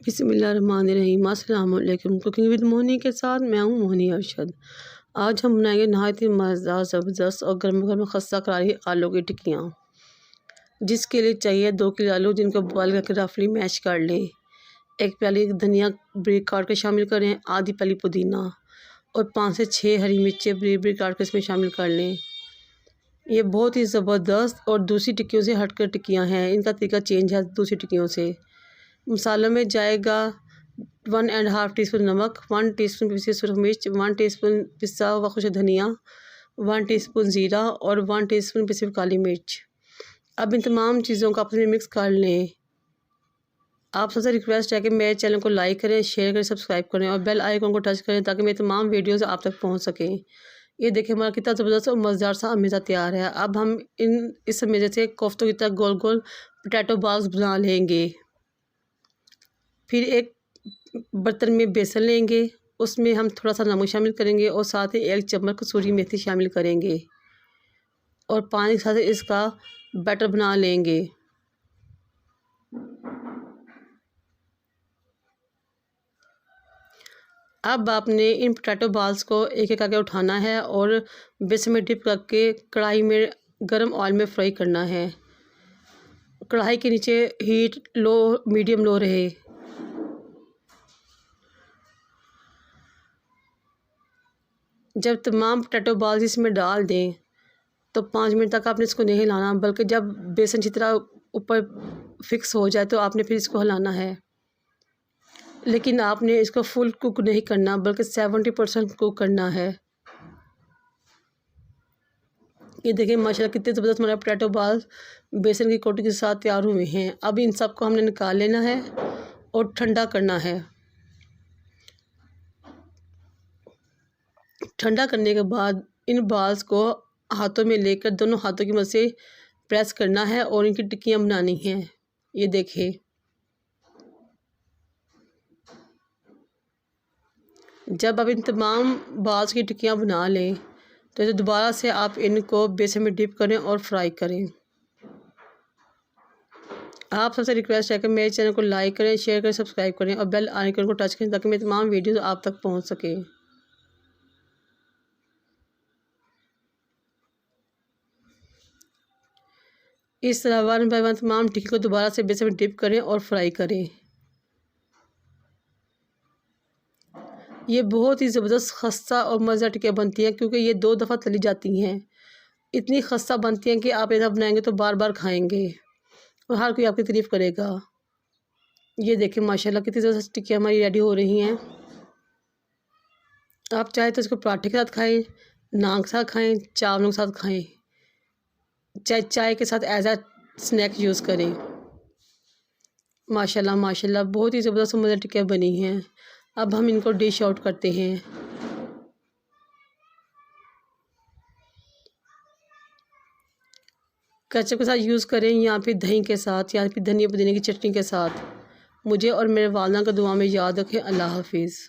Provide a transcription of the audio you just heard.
बिस्मिल्लाहिर्रहमानिर्रहीम। अस्सलाम वालेकुम। कुकिंग विद मोहनी के साथ मैं हूँ मोहनी अरशद। आज हम बनाएंगे नहायत ही मज़ेदार, ज़बरदस्त और गर्म गर्म खस्ता करारी आलू की टिक्कियाँ, जिसके लिए चाहिए 2 किलो आलू, जिनको बॉयल करके रफली मैश कर लें। 1 प्याली धनिया ब्रीक काट के शामिल करें, आधी प्याली पुदीना और 5 से 6 हरी मिर्चें ब्रीक ब्रीक काट के इसमें शामिल कर लें। ये बहुत ही ज़बरदस्त और दूसरी टिक्कियों से हटकर टिक्कियाँ हैं। इनका तरीका चेंज है दूसरी टिक्कियों से। मसालों में जाएगा 1.5 टीस्पून नमक, 1 टीस्पून पिसी सुरख मिर्च, 1 टीस्पून पिसा हुआ खुश्क धनिया, 1 टीस्पून ज़ीरा और 1 टीस्पून पिसी हुई काली मिर्च। अब इन तमाम चीज़ों को आपस में मिक्स कर लें। आप सबसे रिक्वेस्ट है कि मेरे चैनल को लाइक करें, शेयर करें, सब्सक्राइब करें और बेल आइकन को टच करें ताकि मेरे तमाम वीडियोज़ आप तक पहुँच सकें। ये देखिए हमारा कितना ज़बरदस्त और मज़ेदार सा अमेज़ा तैयार है। अब हम इस अमेज़े से कोफ्तों की तरह गोल गोल पोटैटो बॉल्स बना लेंगे। फिर एक बर्तन में बेसन लेंगे, उसमें हम थोड़ा सा नमक शामिल करेंगे और साथ ही 1 चम्मच कसूरी मेथी शामिल करेंगे और पानी के साथ इसका बैटर बना लेंगे। अब आपने इन पोटैटो बॉल्स को एक एक करके उठाना है और बेसन में डिप करके कढ़ाई में गर्म ऑयल में फ्राई करना है। कढ़ाई के नीचे हीट लो मीडियम लो रहे। जब तमाम पोटैटो बॉल्स इसमें डाल दें तो 5 मिनट तक आपने इसको नहीं हिलाना, बल्कि जब बेसन अच्छी तरह ऊपर फिक्स हो जाए तो आपने फिर इसको हिलाना है। लेकिन आपने इसको फुल कुक नहीं करना, बल्कि 70% कुक करना है। ये देखिए माशाल्लाह कितने ज़बरदस्त हमारे पोटैटो बॉल बेसन की कोटिंग के साथ तैयार हुए हैं। अब इन सब को हमने निकाल लेना है और ठंडा करना है। ठंडा करने के बाद इन बॉल्स को हाथों में लेकर दोनों हाथों की मदद से प्रेस करना है और इनकी टिक्कियाँ बनानी हैं। ये देखिए, जब आप इन तमाम बॉल्स की टिक्कियाँ बना लें तो दोबारा से आप इनको बेसन में डिप करें और फ्राई करें। आप सबसे रिक्वेस्ट है कि मेरे चैनल को लाइक करें, शेयर करें, सब्सक्राइब करें और बेल आइकन को टच करें ताकि मेरे तमाम वीडियोज़ आप तक पहुँच सकें। इस तरह 1 बाय 1 तमाम टिक्की को दोबारा से बेसन में डिप करें और फ्राई करें। ये बहुत ही ज़बरदस्त खस्ता और मज़ेदार टिक्कियाँ बनती हैं क्योंकि ये 2 दफ़ा तली जाती हैं। इतनी खस्ता बनती हैं कि आप ऐसा बनाएंगे तो बार बार खाएंगे और हर कोई आपकी तारीफ़ करेगा। ये देखिए माशाल्लाह कितनी ज़बरदस्त टिक्कियाँ हमारी रेडी हो रही हैं। आप चाहे तो इसको पराठे के साथ खाएं, नान के साथ खाएं, चावलों के साथ खाएं, चाहे चाय के साथ एज स्नैक यूज़ करें। माशाल्लाह माशाल्लाह बहुत ही ज़बरदस्त मज़ेदार टिक्कियाँ बनी हैं। अब हम इनको डिश आउट करते हैं। केचप के साथ यूज़ करें या फिर दही के साथ या फिर धनिया पुदीने की चटनी के साथ। मुझे और मेरे वालिदा को दुआ में याद रखें। अल्लाह हाफिज़।